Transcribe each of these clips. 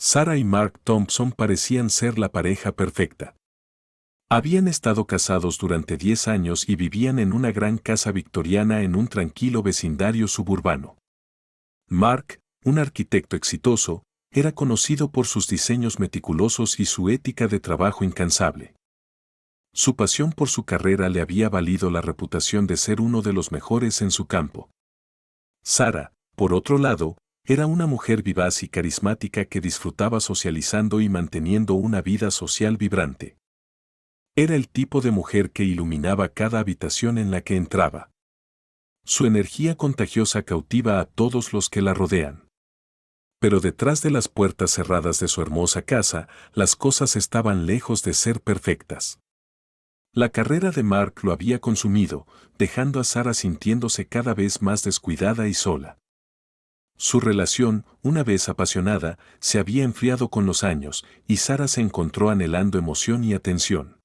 Sarah y Mark Thompson parecían ser la pareja perfecta. Habían estado casados durante 10 años y vivían en una gran casa victoriana en un tranquilo vecindario suburbano. Mark, un arquitecto exitoso, era conocido por sus diseños meticulosos y su ética de trabajo incansable. Su pasión por su carrera le había valido la reputación de ser uno de los mejores en su campo. Sarah, por otro lado, era una mujer vivaz y carismática que disfrutaba socializando y manteniendo una vida social vibrante. Era el tipo de mujer que iluminaba cada habitación en la que entraba. Su energía contagiosa cautiva a todos los que la rodean. Pero detrás de las puertas cerradas de su hermosa casa, las cosas estaban lejos de ser perfectas. La carrera de Mark lo había consumido, dejando a Sarah sintiéndose cada vez más descuidada y sola. Su relación, una vez apasionada, se había enfriado con los años, y Sarah se encontró anhelando emoción y atención.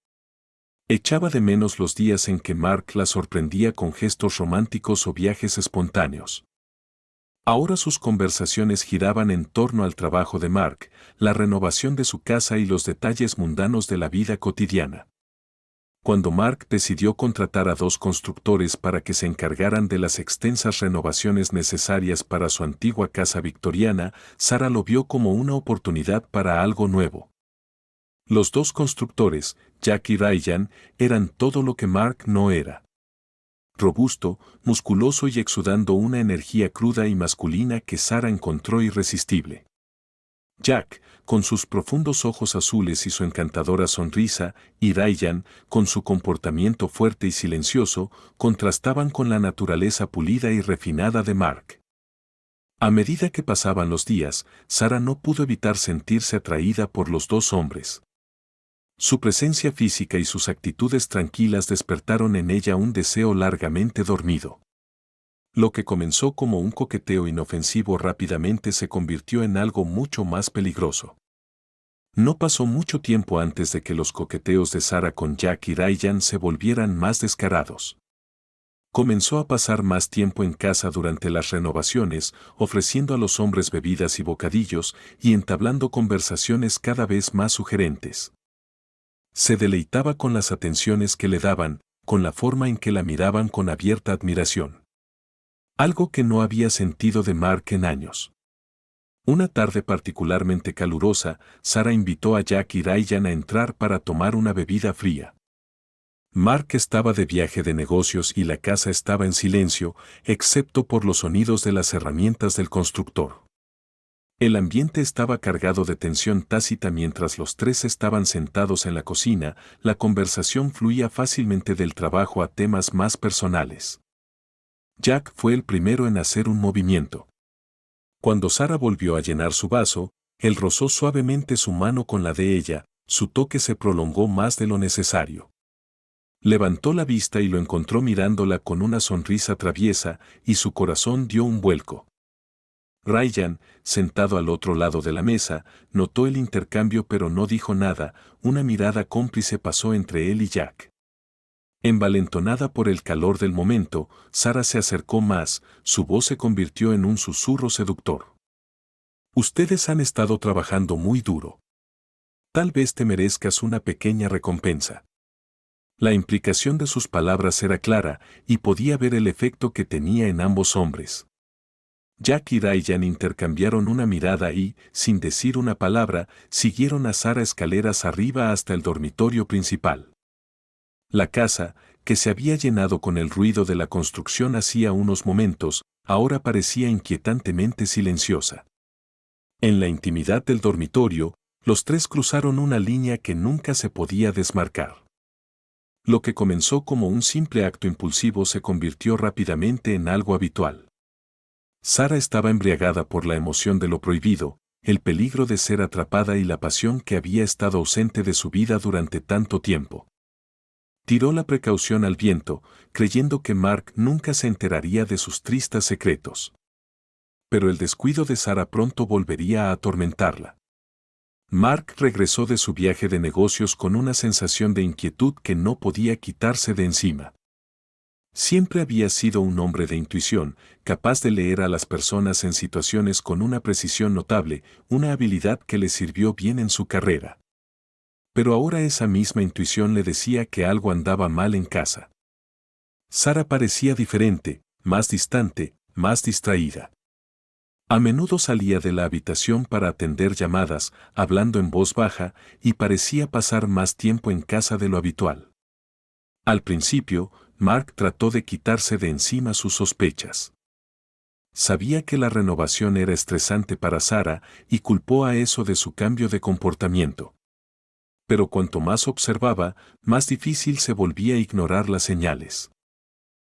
Echaba de menos los días en que Mark la sorprendía con gestos románticos o viajes espontáneos. Ahora sus conversaciones giraban en torno al trabajo de Mark, la renovación de su casa y los detalles mundanos de la vida cotidiana. Cuando Mark decidió contratar a 2 constructores para que se encargaran de las extensas renovaciones necesarias para su antigua casa victoriana, Sarah lo vio como una oportunidad para algo nuevo. Los 2 constructores, Jack y Ryan, eran todo lo que Mark no era. Robusto, musculoso y exudando una energía cruda y masculina que Sarah encontró irresistible. Jack, con sus profundos ojos azules y su encantadora sonrisa, y Ryan, con su comportamiento fuerte y silencioso, contrastaban con la naturaleza pulida y refinada de Mark. A medida que pasaban los días, Sarah no pudo evitar sentirse atraída por los 2 hombres. Su presencia física y sus actitudes tranquilas despertaron en ella un deseo largamente dormido. Lo que comenzó como un coqueteo inofensivo rápidamente se convirtió en algo mucho más peligroso. No pasó mucho tiempo antes de que los coqueteos de Sarah con Jack y Ryan se volvieran más descarados. Comenzó a pasar más tiempo en casa durante las renovaciones, ofreciendo a los hombres bebidas y bocadillos y entablando conversaciones cada vez más sugerentes. Se deleitaba con las atenciones que le daban, con la forma en que la miraban con abierta admiración. Algo que no había sentido de Mark en años. Una tarde particularmente calurosa, Sarah invitó a Jack y Ryan a entrar para tomar una bebida fría. Mark estaba de viaje de negocios y la casa estaba en silencio, excepto por los sonidos de las herramientas del constructor. El ambiente estaba cargado de tensión tácita mientras los 3 estaban sentados en la cocina, la conversación fluía fácilmente del trabajo a temas más personales. Jack fue el primero en hacer un movimiento. Cuando Sarah volvió a llenar su vaso, él rozó suavemente su mano con la de ella, su toque se prolongó más de lo necesario. Levantó la vista y lo encontró mirándola con una sonrisa traviesa, y su corazón dio un vuelco. Ryan, sentado al otro lado de la mesa, notó el intercambio pero no dijo nada, una mirada cómplice pasó entre él y Jack. Envalentonada por el calor del momento, Sarah se acercó más, su voz se convirtió en un susurro seductor. Ustedes han estado trabajando muy duro. Tal vez te merezcas una pequeña recompensa. La implicación de sus palabras era clara, y podía ver el efecto que tenía en ambos hombres. Jack y Ryan intercambiaron una mirada y, sin decir una palabra, siguieron a Sarah escaleras arriba hasta el dormitorio principal. La casa, que se había llenado con el ruido de la construcción hacía unos momentos, ahora parecía inquietantemente silenciosa. En la intimidad del dormitorio, los 3 cruzaron una línea que nunca se podía desmarcar. Lo que comenzó como un simple acto impulsivo se convirtió rápidamente en algo habitual. Sarah estaba embriagada por la emoción de lo prohibido, el peligro de ser atrapada y la pasión que había estado ausente de su vida durante tanto tiempo. Tiró la precaución al viento, creyendo que Mark nunca se enteraría de sus tristes secretos. Pero el descuido de Sarah pronto volvería a atormentarla. Mark regresó de su viaje de negocios con una sensación de inquietud que no podía quitarse de encima. Siempre había sido un hombre de intuición, capaz de leer a las personas en situaciones con una precisión notable, una habilidad que le sirvió bien en su carrera. Pero ahora esa misma intuición le decía que algo andaba mal en casa. Sara parecía diferente, más distante, más distraída. A menudo salía de la habitación para atender llamadas, hablando en voz baja, y parecía pasar más tiempo en casa de lo habitual. Al principio, Mark trató de quitarse de encima sus sospechas. Sabía que la renovación era estresante para Sara y culpó a eso de su cambio de comportamiento. Pero cuanto más observaba, más difícil se volvía a ignorar las señales.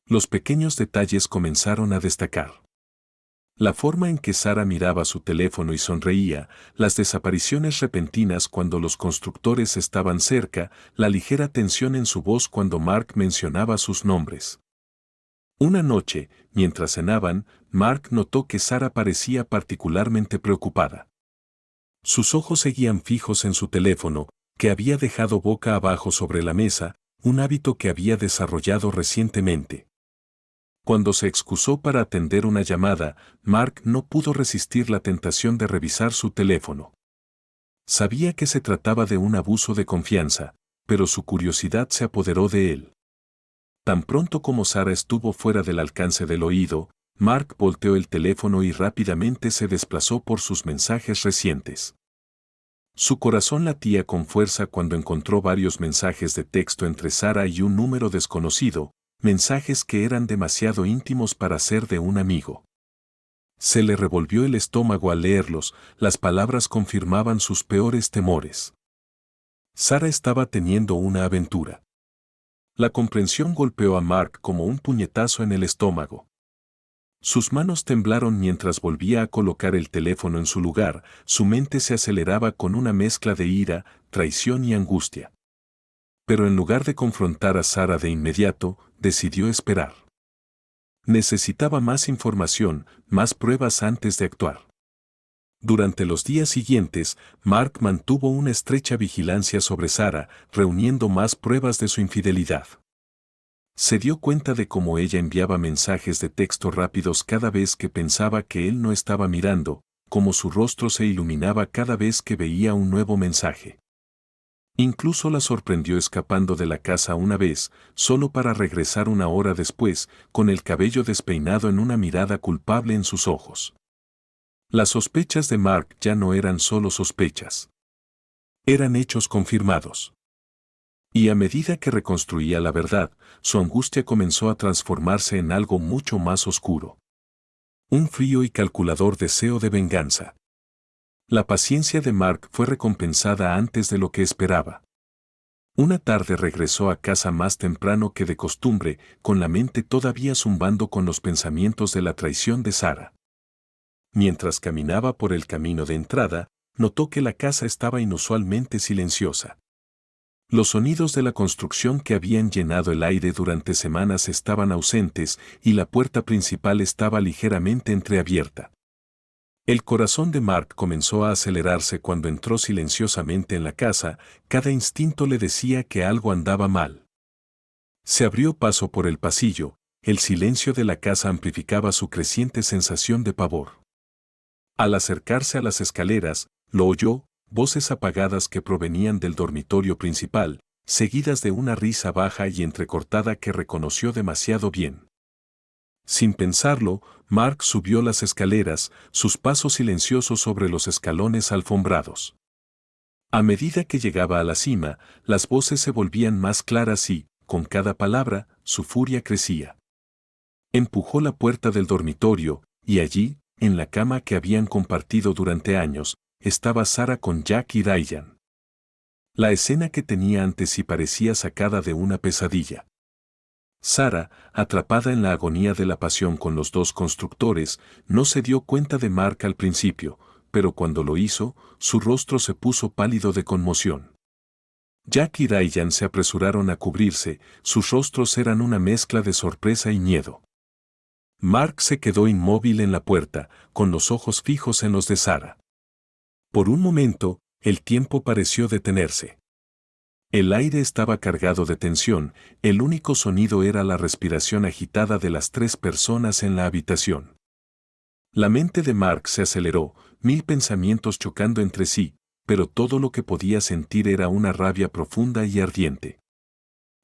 Los pequeños detalles comenzaron a destacar. La forma en que Sara miraba su teléfono y sonreía, las desapariciones repentinas cuando los constructores estaban cerca, la ligera tensión en su voz cuando Mark mencionaba sus nombres. Una noche, mientras cenaban, Mark notó que Sara parecía particularmente preocupada. Sus ojos seguían fijos en su teléfono, que había dejado boca abajo sobre la mesa, un hábito que había desarrollado recientemente. Cuando se excusó para atender una llamada, Mark no pudo resistir la tentación de revisar su teléfono. Sabía que se trataba de un abuso de confianza, pero su curiosidad se apoderó de él. Tan pronto como Sara estuvo fuera del alcance del oído, Mark volteó el teléfono y rápidamente se desplazó por sus mensajes recientes. Su corazón latía con fuerza cuando encontró varios mensajes de texto entre Sara y un número desconocido, mensajes que eran demasiado íntimos para ser de un amigo. Se le revolvió el estómago al leerlos, las palabras confirmaban sus peores temores. Sara estaba teniendo una aventura. La comprensión golpeó a Mark como un puñetazo en el estómago. Sus manos temblaron mientras volvía a colocar el teléfono en su lugar, su mente se aceleraba con una mezcla de ira, traición y angustia. Pero en lugar de confrontar a Sara de inmediato, decidió esperar. Necesitaba más información, más pruebas antes de actuar. Durante los días siguientes, Mark mantuvo una estrecha vigilancia sobre Sara, reuniendo más pruebas de su infidelidad. Se dio cuenta de cómo ella enviaba mensajes de texto rápidos cada vez que pensaba que él no estaba mirando, cómo su rostro se iluminaba cada vez que veía un nuevo mensaje. Incluso la sorprendió escapando de la casa una vez, solo para regresar una hora después, con el cabello despeinado y una mirada culpable en sus ojos. Las sospechas de Mark ya no eran solo sospechas. Eran hechos confirmados. Y a medida que reconstruía la verdad, su angustia comenzó a transformarse en algo mucho más oscuro. Un frío y calculador deseo de venganza. La paciencia de Mark fue recompensada antes de lo que esperaba. Una tarde regresó a casa más temprano que de costumbre, con la mente todavía zumbando con los pensamientos de la traición de Sara. Mientras caminaba por el camino de entrada, notó que la casa estaba inusualmente silenciosa. Los sonidos de la construcción que habían llenado el aire durante semanas estaban ausentes y la puerta principal estaba ligeramente entreabierta. El corazón de Mark comenzó a acelerarse cuando entró silenciosamente en la casa, cada instinto le decía que algo andaba mal. Se abrió paso por el pasillo, el silencio de la casa amplificaba su creciente sensación de pavor. Al acercarse a las escaleras, lo oyó, voces apagadas que provenían del dormitorio principal, seguidas de una risa baja y entrecortada que reconoció demasiado bien. Sin pensarlo, Mark subió las escaleras, sus pasos silenciosos sobre los escalones alfombrados. A medida que llegaba a la cima, las voces se volvían más claras y, con cada palabra, su furia crecía. Empujó la puerta del dormitorio, y allí, en la cama que habían compartido durante años, estaba Sara con Jack y Diane. La escena que tenía ante sí parecía sacada de una pesadilla. Sara, atrapada en la agonía de la pasión con los dos constructores, no se dio cuenta de Mark al principio, pero cuando lo hizo, su rostro se puso pálido de conmoción. Jack y Diane se apresuraron a cubrirse, sus rostros eran una mezcla de sorpresa y miedo. Mark se quedó inmóvil en la puerta, con los ojos fijos en los de Sara. Por un momento, el tiempo pareció detenerse. El aire estaba cargado de tensión, el único sonido era la respiración agitada de las 3 personas en la habitación. La mente de Mark se aceleró, 1000 pensamientos chocando entre sí, pero todo lo que podía sentir era una rabia profunda y ardiente.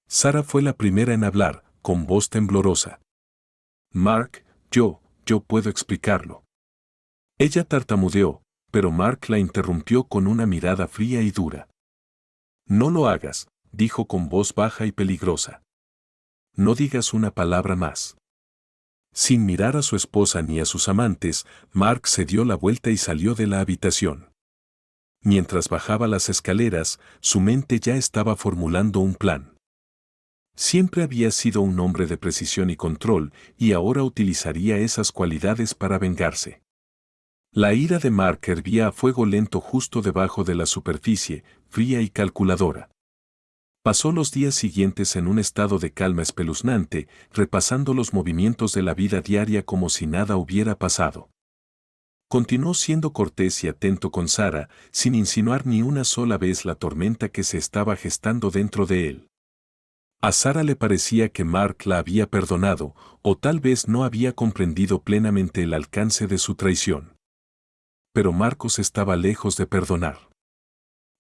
Sara fue la primera en hablar, con voz temblorosa. Mark, yo puedo explicarlo. Ella tartamudeó, pero Mark la interrumpió con una mirada fría y dura. No lo hagas, dijo con voz baja y peligrosa. No digas una palabra más. Sin mirar a su esposa ni a sus amantes, Mark se dio la vuelta y salió de la habitación. Mientras bajaba las escaleras, su mente ya estaba formulando un plan. Siempre había sido un hombre de precisión y control, y ahora utilizaría esas cualidades para vengarse. La ira de Mark hervía a fuego lento justo debajo de la superficie, fría y calculadora. Pasó los días siguientes en un estado de calma espeluznante, repasando los movimientos de la vida diaria como si nada hubiera pasado. Continuó siendo cortés y atento con Sara, sin insinuar ni una sola vez la tormenta que se estaba gestando dentro de él. A Sara le parecía que Mark la había perdonado, o tal vez no había comprendido plenamente el alcance de su traición. Pero Marcos estaba lejos de perdonar.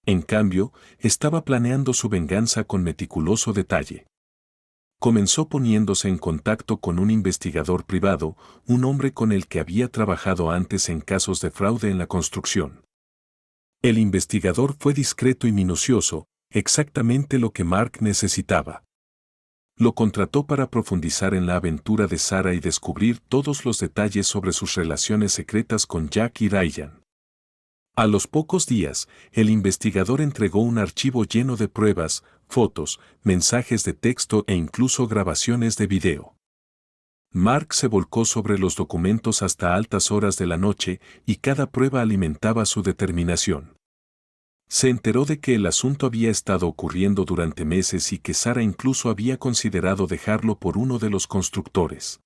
En cambio, estaba planeando su venganza con meticuloso detalle. Comenzó poniéndose en contacto con un investigador privado, un hombre con el que había trabajado antes en casos de fraude en la construcción. El investigador fue discreto y minucioso, exactamente lo que Mark necesitaba. Lo contrató para profundizar en la aventura de Sara y descubrir todos los detalles sobre sus relaciones secretas con Jack y Ryan. A los pocos días, el investigador entregó un archivo lleno de pruebas, fotos, mensajes de texto e incluso grabaciones de video. Mark se volcó sobre los documentos hasta altas horas de la noche y cada prueba alimentaba su determinación. Se enteró de que el asunto había estado ocurriendo durante meses y que Sara incluso había considerado dejarlo por uno de los constructores.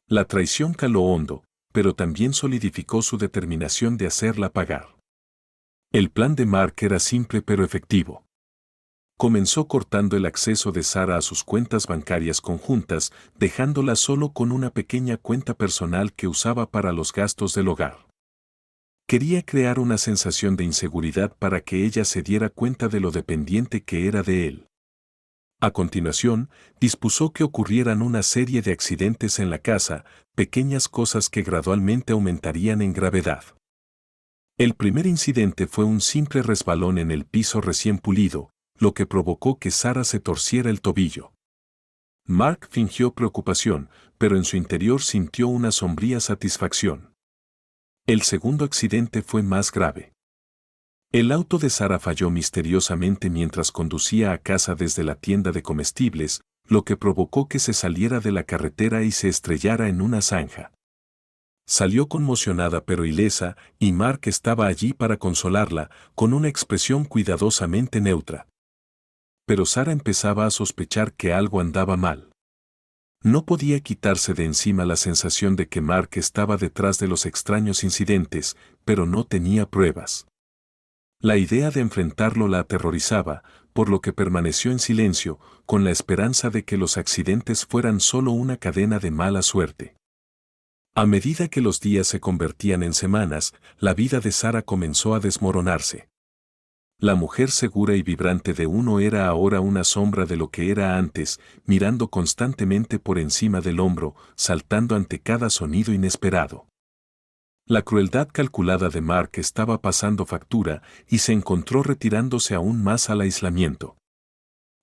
La traición caló hondo, pero también solidificó su determinación de hacerla pagar. El plan de Mark era simple pero efectivo. Comenzó cortando el acceso de Sara a sus cuentas bancarias conjuntas, dejándola solo con una pequeña cuenta personal que usaba para los gastos del hogar. Quería crear una sensación de inseguridad para que ella se diera cuenta de lo dependiente que era de él. A continuación, dispuso que ocurrieran una serie de accidentes en la casa, pequeñas cosas que gradualmente aumentarían en gravedad. El primer incidente fue un simple resbalón en el piso recién pulido, lo que provocó que Sara se torciera el tobillo. Mark fingió preocupación, pero en su interior sintió una sombría satisfacción. El segundo accidente fue más grave. El auto de Sara falló misteriosamente mientras conducía a casa desde la tienda de comestibles, lo que provocó que se saliera de la carretera y se estrellara en una zanja. Salió conmocionada pero ilesa, y Mark estaba allí para consolarla, con una expresión cuidadosamente neutra. Pero Sara empezaba a sospechar que algo andaba mal. No podía quitarse de encima la sensación de que Mark estaba detrás de los extraños incidentes, pero no tenía pruebas. La idea de enfrentarlo la aterrorizaba, por lo que permaneció en silencio, con la esperanza de que los accidentes fueran solo una cadena de mala suerte. A medida que los días se convertían en semanas, la vida de Sara comenzó a desmoronarse. La mujer segura y vibrante de uno era ahora una sombra de lo que era antes, mirando constantemente por encima del hombro, saltando ante cada sonido inesperado. La crueldad calculada de Mark estaba pasando factura y se encontró retirándose aún más al aislamiento.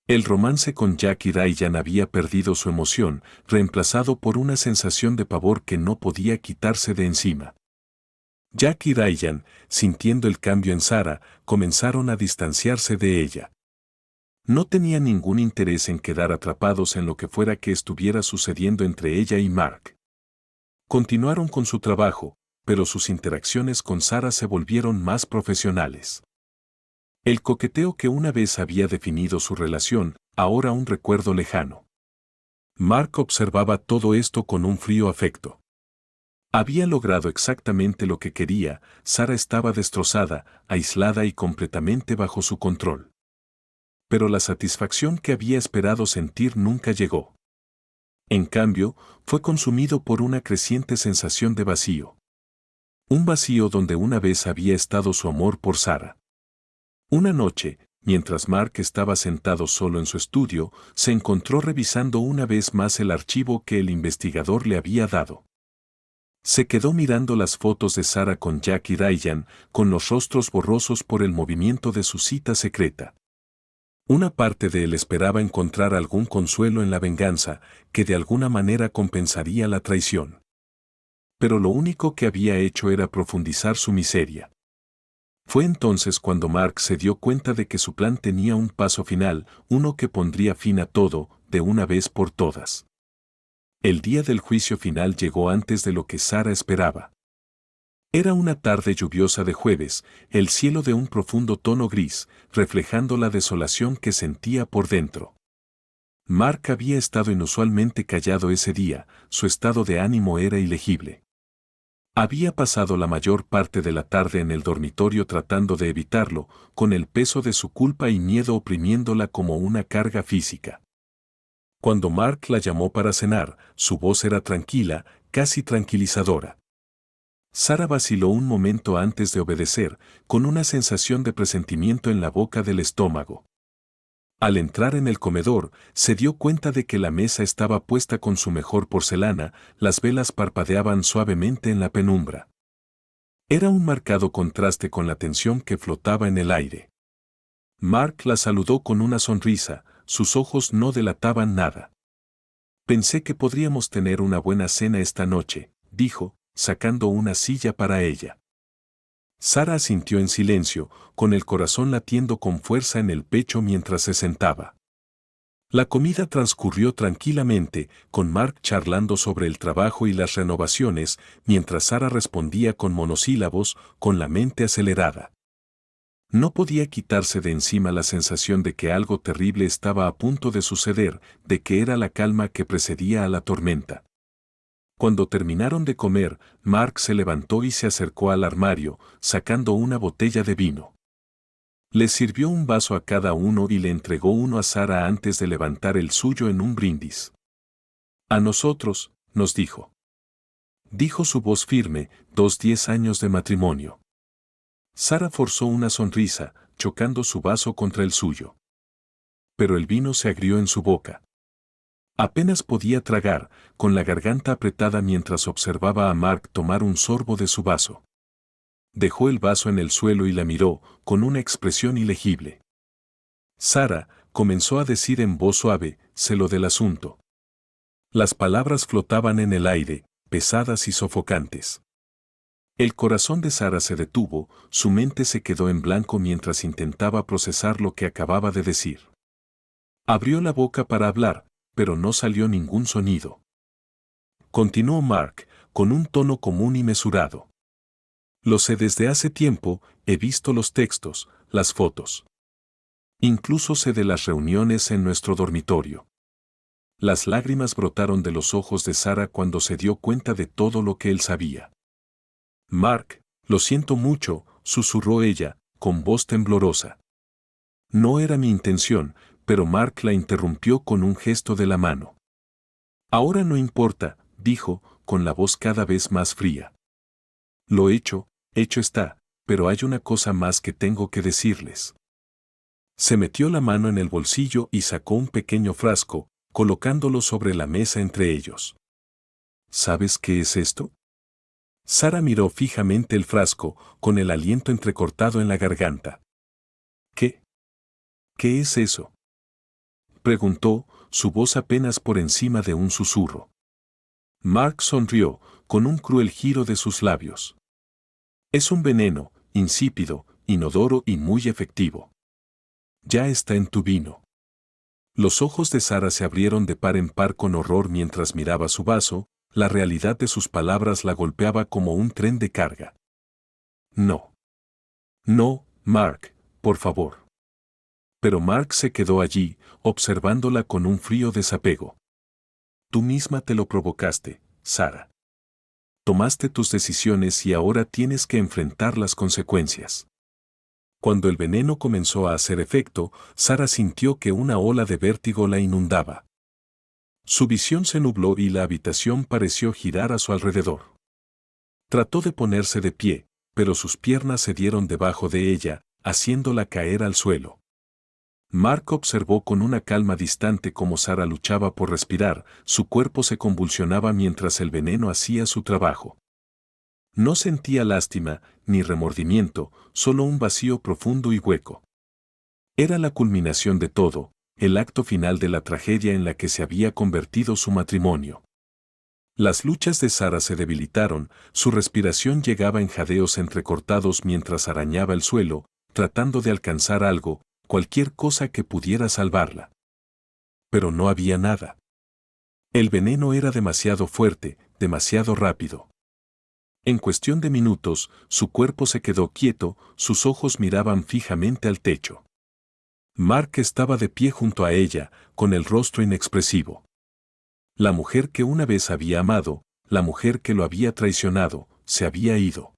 El romance con Jack y Ryan había perdido su emoción, reemplazado por una sensación de pavor que no podía quitarse de encima. Jack y Ryan, sintiendo el cambio en Sara, comenzaron a distanciarse de ella. No tenían ningún interés en quedar atrapados en lo que fuera que estuviera sucediendo entre ella y Mark. Continuaron con su trabajo, pero sus interacciones con Sara se volvieron más profesionales. El coqueteo que una vez había definido su relación, ahora un recuerdo lejano. Mark observaba todo esto con un frío afecto. Había logrado exactamente lo que quería, Sara estaba destrozada, aislada y completamente bajo su control. pero la satisfacción que había esperado sentir nunca llegó. En cambio, fue consumido por una creciente sensación de vacío. Un vacío donde una vez había estado su amor por Sarah. Una noche, mientras Mark estaba sentado solo en su estudio, se encontró revisando una vez más el archivo que el investigador le había dado. Se quedó mirando las fotos de Sarah con Jack y Ryan, con los rostros borrosos por el movimiento de su cita secreta. Una parte de él esperaba encontrar algún consuelo en la venganza, que de alguna manera compensaría la traición. Pero lo único que había hecho era profundizar su miseria. Fue entonces cuando Mark se dio cuenta de que su plan tenía un paso final, uno que pondría fin a todo, de una vez por todas. El día del juicio final llegó antes de lo que Sarah esperaba. Era una tarde lluviosa de jueves, el cielo de un profundo tono gris, reflejando la desolación que sentía por dentro. Mark había estado inusualmente callado ese día, su estado de ánimo era ilegible. Había pasado la mayor parte de la tarde en el dormitorio tratando de evitarlo, con el peso de su culpa y miedo oprimiéndola como una carga física. Cuando Mark la llamó para cenar, su voz era tranquila, casi tranquilizadora. Sarah vaciló un momento antes de obedecer, con una sensación de presentimiento en la boca del estómago. Al entrar en el comedor, se dio cuenta de que la mesa estaba puesta con su mejor porcelana, las velas parpadeaban suavemente en la penumbra. Era un marcado contraste con la tensión que flotaba en el aire. Mark la saludó con una sonrisa, sus ojos no delataban nada. Pensé que podríamos tener una buena cena esta noche, dijo, sacando una silla para ella. Sarah asintió en silencio, con el corazón latiendo con fuerza en el pecho mientras se sentaba. La comida transcurrió tranquilamente, con Mark charlando sobre el trabajo y las renovaciones, mientras Sarah respondía con monosílabos, con la mente acelerada. No podía quitarse de encima la sensación de que algo terrible estaba a punto de suceder, de que era la calma que precedía a la tormenta. Cuando terminaron de comer, Mark se levantó y se acercó al armario, sacando una botella de vino. Les sirvió un vaso a cada uno y le entregó uno a Sarah antes de levantar el suyo en un brindis. A nosotros, nos dijo. Dijo su voz firme, 10 años de matrimonio. Sarah forzó una sonrisa, chocando su vaso contra el suyo. Pero el vino se agrió en su boca. Apenas podía tragar, con la garganta apretada mientras observaba a Mark tomar un sorbo de su vaso. Dejó el vaso en el suelo y la miró, con una expresión ilegible. Sarah, comenzó a decir en voz suave, sé lo del asunto. Las palabras flotaban en el aire, pesadas y sofocantes. El corazón de Sarah se detuvo, su mente se quedó en blanco mientras intentaba procesar lo que acababa de decir. Abrió la boca para hablar, pero no salió ningún sonido. Continuó Mark, con un tono común y mesurado. Lo sé desde hace tiempo, he visto los textos, las fotos. Incluso sé de las reuniones en nuestro dormitorio. Las lágrimas brotaron de los ojos de Sarah cuando se dio cuenta de todo lo que él sabía. Mark, lo siento mucho, susurró ella, con voz temblorosa. No era mi intención, pero Mark la interrumpió con un gesto de la mano. Ahora no importa, dijo, con la voz cada vez más fría. Lo hecho está, pero hay una cosa más que tengo que decirles. Se metió la mano en el bolsillo y sacó un pequeño frasco, colocándolo sobre la mesa entre ellos. ¿Sabes qué es esto? Sarah miró fijamente el frasco, con el aliento entrecortado en la garganta. ¿Qué? ¿Qué es eso? Preguntó, su voz apenas por encima de un susurro. Mark sonrió, con un cruel giro de sus labios. Es un veneno, insípido, inodoro y muy efectivo. Ya está en tu vino. Los ojos de Sarah se abrieron de par en par con horror mientras miraba su vaso, la realidad de sus palabras la golpeaba como un tren de carga. No. No, Mark, por favor. Pero Mark se quedó allí, observándola con un frío desapego. Tú misma te lo provocaste, Sarah. Tomaste tus decisiones y ahora tienes que enfrentar las consecuencias. Cuando el veneno comenzó a hacer efecto, Sara sintió que una ola de vértigo la inundaba. Su visión se nubló y la habitación pareció girar a su alrededor. Trató de ponerse de pie, pero sus piernas se dieron debajo de ella, haciéndola caer al suelo. Mark observó con una calma distante cómo Sara luchaba por respirar, su cuerpo se convulsionaba mientras el veneno hacía su trabajo. No sentía lástima, ni remordimiento, solo un vacío profundo y hueco. Era la culminación de todo, el acto final de la tragedia en la que se había convertido su matrimonio. Las luchas de Sara se debilitaron, su respiración llegaba en jadeos entrecortados mientras arañaba el suelo, tratando de alcanzar algo, cualquier cosa que pudiera salvarla. Pero no había nada. El veneno era demasiado fuerte, demasiado rápido. En cuestión de minutos, su cuerpo se quedó quieto, sus ojos miraban fijamente al techo. Mark estaba de pie junto a ella, con el rostro inexpresivo. La mujer que una vez había amado, la mujer que lo había traicionado, se había ido.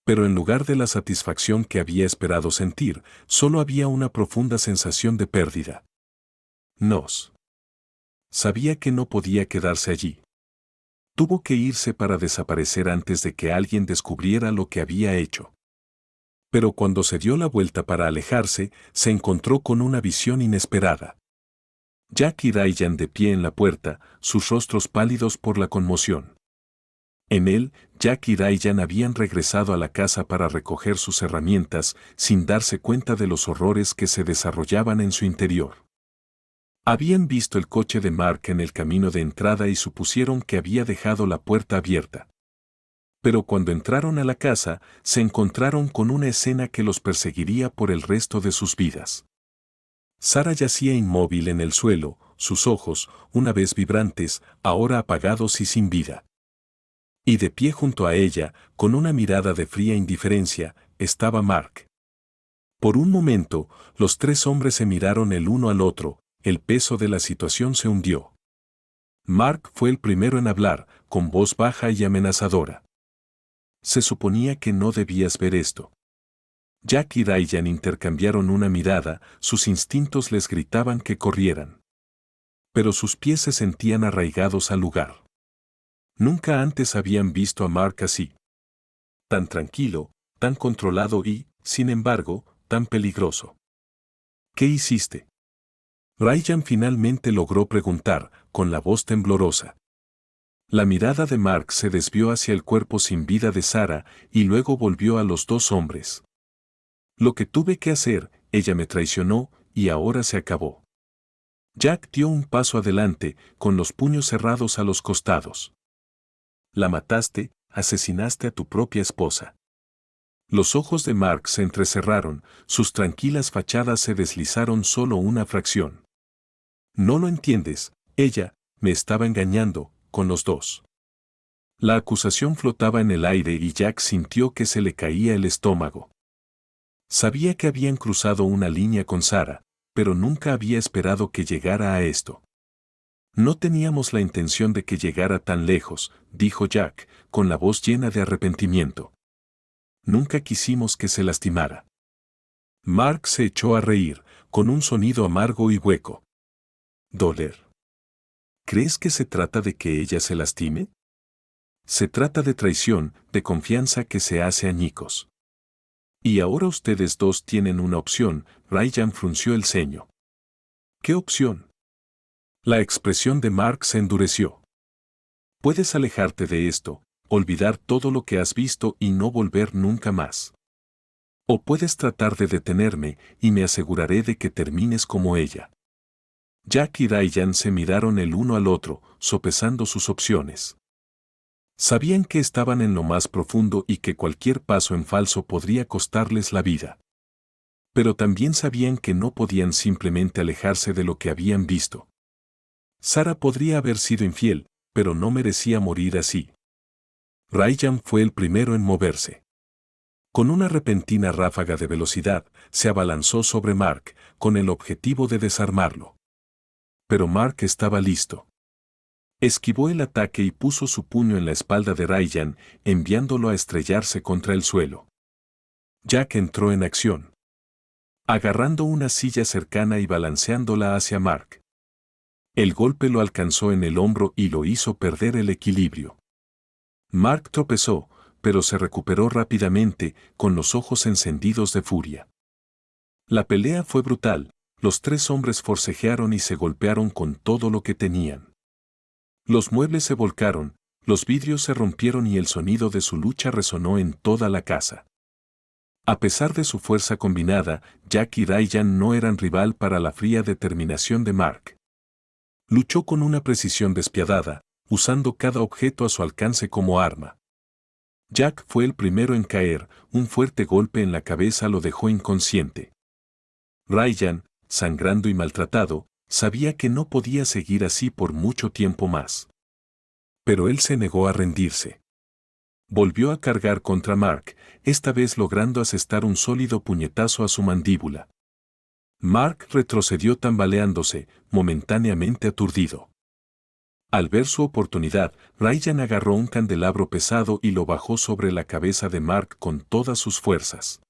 Pero en lugar de la satisfacción que había esperado sentir, solo había una profunda sensación de pérdida. Sabía que no podía quedarse allí. Tuvo que irse para desaparecer antes de que alguien descubriera lo que había hecho. Pero cuando se dio la vuelta para alejarse, se encontró con una visión inesperada. Jack y Ryan de pie en la puerta, sus rostros pálidos por la conmoción. En él, Jack y Ryan habían regresado a la casa para recoger sus herramientas, sin darse cuenta de los horrores que se desarrollaban en su interior. Habían visto el coche de Mark en el camino de entrada y supusieron que había dejado la puerta abierta. Pero cuando entraron a la casa, se encontraron con una escena que los perseguiría por el resto de sus vidas. Sara yacía inmóvil en el suelo, sus ojos, una vez vibrantes, ahora apagados y sin vida. Y de pie junto a ella, con una mirada de fría indiferencia, estaba Mark. Por un momento, los tres hombres se miraron el uno al otro, el peso de la situación se hundió. Mark fue el primero en hablar, con voz baja y amenazadora. Se suponía que no debías ver esto. Jack y Ryan intercambiaron una mirada, sus instintos les gritaban que corrieran. Pero sus pies se sentían arraigados al lugar. Nunca antes habían visto a Mark así. Tan tranquilo, tan controlado y, sin embargo, tan peligroso. ¿Qué hiciste? Ryan finalmente logró preguntar, con la voz temblorosa. La mirada de Mark se desvió hacia el cuerpo sin vida de Sara y luego volvió a los dos hombres. Lo que tuve que hacer, ella me traicionó y ahora se acabó. Jack dio un paso adelante, con los puños cerrados a los costados. La mataste, asesinaste a tu propia esposa. Los ojos de Mark se entrecerraron, sus tranquilas fachadas se deslizaron solo una fracción. No lo entiendes, ella me estaba engañando, con los dos. La acusación flotaba en el aire y Jack sintió que se le caía el estómago. Sabía que habían cruzado una línea con Sara, pero nunca había esperado que llegara a esto. No teníamos la intención de que llegara tan lejos, dijo Jack, con la voz llena de arrepentimiento. Nunca quisimos que se lastimara. Mark se echó a reír, con un sonido amargo y hueco. ¿Doler? ¿Crees que se trata de que ella se lastime? Se trata de traición, de confianza que se hace añicos. Y ahora ustedes dos tienen una opción, Ryan frunció el ceño. ¿Qué opción? La expresión de Mark se endureció. Puedes alejarte de esto, olvidar todo lo que has visto y no volver nunca más. O puedes tratar de detenerme y me aseguraré de que termines como ella. Jack y Ryan se miraron el uno al otro, sopesando sus opciones. Sabían que estaban en lo más profundo y que cualquier paso en falso podría costarles la vida. Pero también sabían que no podían simplemente alejarse de lo que habían visto. Sara podría haber sido infiel, pero no merecía morir así. Ryan fue el primero en moverse. Con una repentina ráfaga de velocidad, se abalanzó sobre Mark, con el objetivo de desarmarlo. Pero Mark estaba listo. Esquivó el ataque y puso su puño en la espalda de Ryan, enviándolo a estrellarse contra el suelo. Jack entró en acción, agarrando una silla cercana y balanceándola hacia Mark. El golpe lo alcanzó en el hombro y lo hizo perder el equilibrio. Mark tropezó, pero se recuperó rápidamente, con los ojos encendidos de furia. La pelea fue brutal, los tres hombres forcejearon y se golpearon con todo lo que tenían. Los muebles se volcaron, los vidrios se rompieron y el sonido de su lucha resonó en toda la casa. A pesar de su fuerza combinada, Jack y Ryan no eran rival para la fría determinación de Mark. Luchó con una precisión despiadada, usando cada objeto a su alcance como arma. Jack fue el primero en caer, un fuerte golpe en la cabeza lo dejó inconsciente. Ryan, sangrando y maltratado, sabía que no podía seguir así por mucho tiempo más. Pero él se negó a rendirse. Volvió a cargar contra Mark, esta vez logrando asestar un sólido puñetazo a su mandíbula. Mark retrocedió tambaleándose, momentáneamente aturdido. Al ver su oportunidad, Ryan agarró un candelabro pesado y lo bajó sobre la cabeza de Mark con todas sus fuerzas.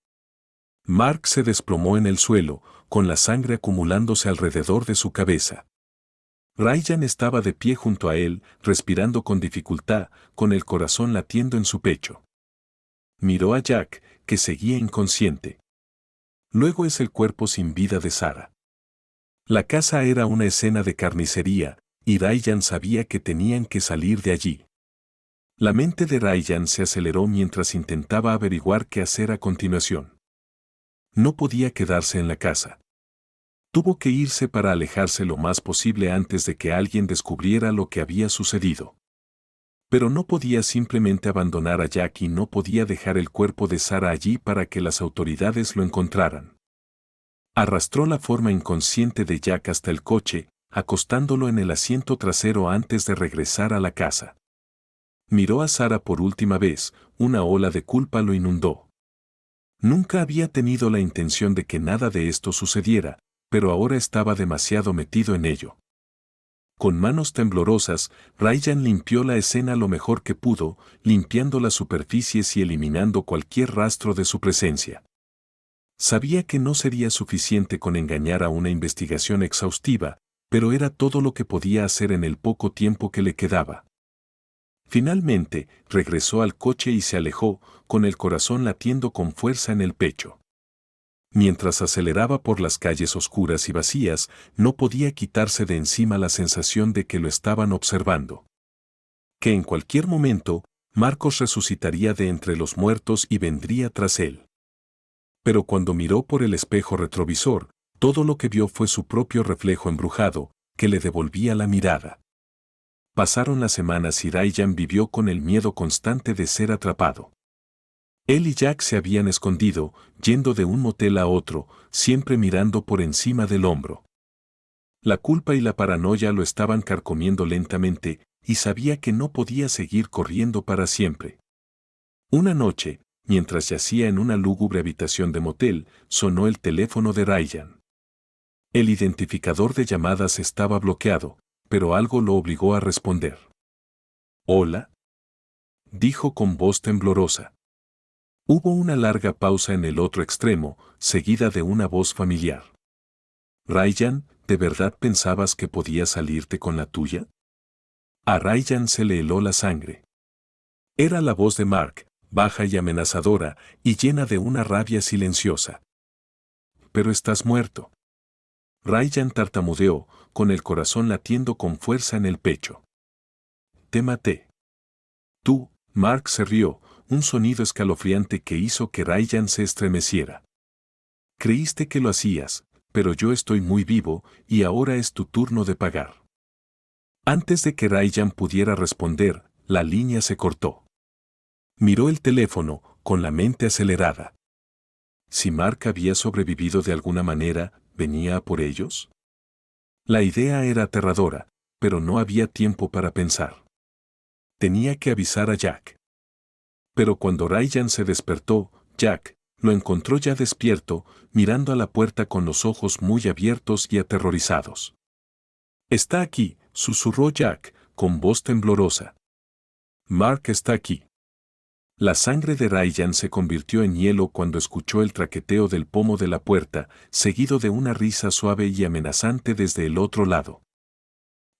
Mark se desplomó en el suelo, con la sangre acumulándose alrededor de su cabeza. Ryan estaba de pie junto a él, respirando con dificultad, con el corazón latiendo en su pecho. Miró a Jack, que seguía inconsciente. Luego es el cuerpo sin vida de Sarah. La casa era una escena de carnicería, y Ryan sabía que tenían que salir de allí. La mente de Ryan se aceleró mientras intentaba averiguar qué hacer a continuación. No podía quedarse en la casa. Tuvo que irse para alejarse lo más posible antes de que alguien descubriera lo que había sucedido. Pero no podía simplemente abandonar a Jack y no podía dejar el cuerpo de Sarah allí para que las autoridades lo encontraran. Arrastró la forma inconsciente de Jack hasta el coche, acostándolo en el asiento trasero antes de regresar a la casa. Miró a Sarah por última vez, una ola de culpa lo inundó. Nunca había tenido la intención de que nada de esto sucediera, pero ahora estaba demasiado metido en ello. Con manos temblorosas, Ryan limpió la escena lo mejor que pudo, limpiando las superficies y eliminando cualquier rastro de su presencia. Sabía que no sería suficiente con engañar a una investigación exhaustiva, pero era todo lo que podía hacer en el poco tiempo que le quedaba. Finalmente, regresó al coche y se alejó, con el corazón latiendo con fuerza en el pecho. Mientras aceleraba por las calles oscuras y vacías, no podía quitarse de encima la sensación de que lo estaban observando. Que en cualquier momento, Marcos resucitaría de entre los muertos y vendría tras él. Pero cuando miró por el espejo retrovisor, todo lo que vio fue su propio reflejo embrujado, que le devolvía la mirada. Pasaron las semanas y Ryan vivió con el miedo constante de ser atrapado. Él y Jack se habían escondido, yendo de un motel a otro, siempre mirando por encima del hombro. La culpa y la paranoia lo estaban carcomiendo lentamente, y sabía que no podía seguir corriendo para siempre. Una noche, mientras yacía en una lúgubre habitación de motel, sonó el teléfono de Ryan. El identificador de llamadas estaba bloqueado, pero algo lo obligó a responder. «¿Hola?», dijo con voz temblorosa. Hubo una larga pausa en el otro extremo, seguida de una voz familiar. «Ryan, ¿de verdad pensabas que podías salirte con la tuya?». A Ryan se le heló la sangre. Era la voz de Mark, baja y amenazadora, y llena de una rabia silenciosa. «Pero estás muerto». Ryan tartamudeó, con el corazón latiendo con fuerza en el pecho. «Te maté». «Tú», Mark se rió, un sonido escalofriante que hizo que Ryan se estremeciera. «Creíste que lo hacías, pero yo estoy muy vivo, y ahora es tu turno de pagar». Antes de que Ryan pudiera responder, la línea se cortó. Miró el teléfono, con la mente acelerada. Si Mark había sobrevivido de alguna manera, ¿venía a por ellos? La idea era aterradora, pero no había tiempo para pensar. Tenía que avisar a Jack. Pero cuando Ryan se despertó, Jack lo encontró ya despierto, mirando a la puerta con los ojos muy abiertos y aterrorizados. «Está aquí», susurró Jack, con voz temblorosa. «Mark está aquí». La sangre de Ryan se convirtió en hielo cuando escuchó el traqueteo del pomo de la puerta, seguido de una risa suave y amenazante desde el otro lado.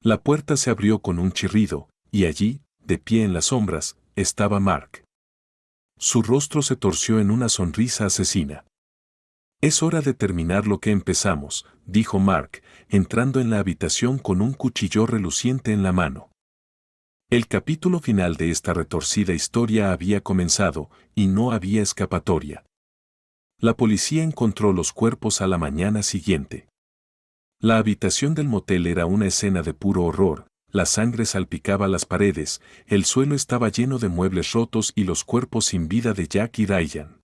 La puerta se abrió con un chirrido, y allí, de pie en las sombras, estaba Mark. Su rostro se torció en una sonrisa asesina. «Es hora de terminar lo que empezamos», dijo Mark, entrando en la habitación con un cuchillo reluciente en la mano. El capítulo final de esta retorcida historia había comenzado, y no había escapatoria. La policía encontró los cuerpos a la mañana siguiente. La habitación del motel era una escena de puro horror, la sangre salpicaba las paredes, el suelo estaba lleno de muebles rotos y los cuerpos sin vida de Jack y Ryan.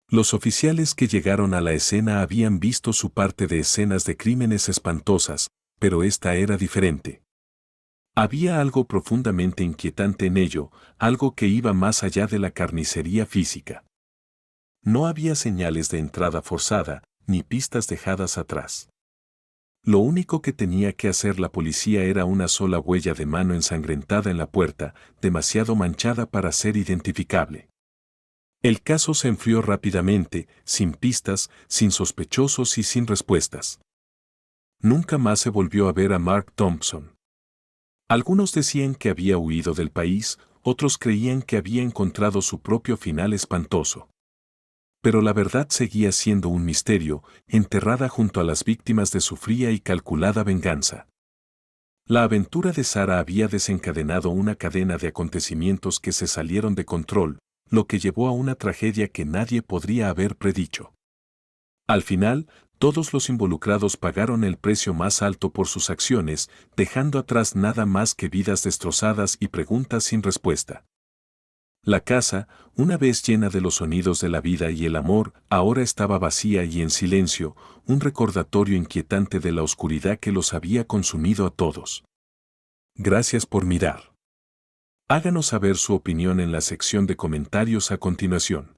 Los oficiales que llegaron a la escena habían visto su parte de escenas de crímenes espantosas, pero esta era diferente. Había algo profundamente inquietante en ello, algo que iba más allá de la carnicería física. No había señales de entrada forzada, ni pistas dejadas atrás. Lo único que tenía que hacer la policía era una sola huella de mano ensangrentada en la puerta, demasiado manchada para ser identificable. El caso se enfrió rápidamente, sin pistas, sin sospechosos y sin respuestas. Nunca más se volvió a ver a Mark Thompson. Algunos decían que había huido del país, otros creían que había encontrado su propio final espantoso. Pero la verdad seguía siendo un misterio, enterrada junto a las víctimas de su fría y calculada venganza. La aventura de Sarah había desencadenado una cadena de acontecimientos que se salieron de control, lo que llevó a una tragedia que nadie podría haber predicho. Al final, todos los involucrados pagaron el precio más alto por sus acciones, dejando atrás nada más que vidas destrozadas y preguntas sin respuesta. La casa, una vez llena de los sonidos de la vida y el amor, ahora estaba vacía y en silencio, un recordatorio inquietante de la oscuridad que los había consumido a todos. Gracias por mirar. Háganos saber su opinión en la sección de comentarios a continuación.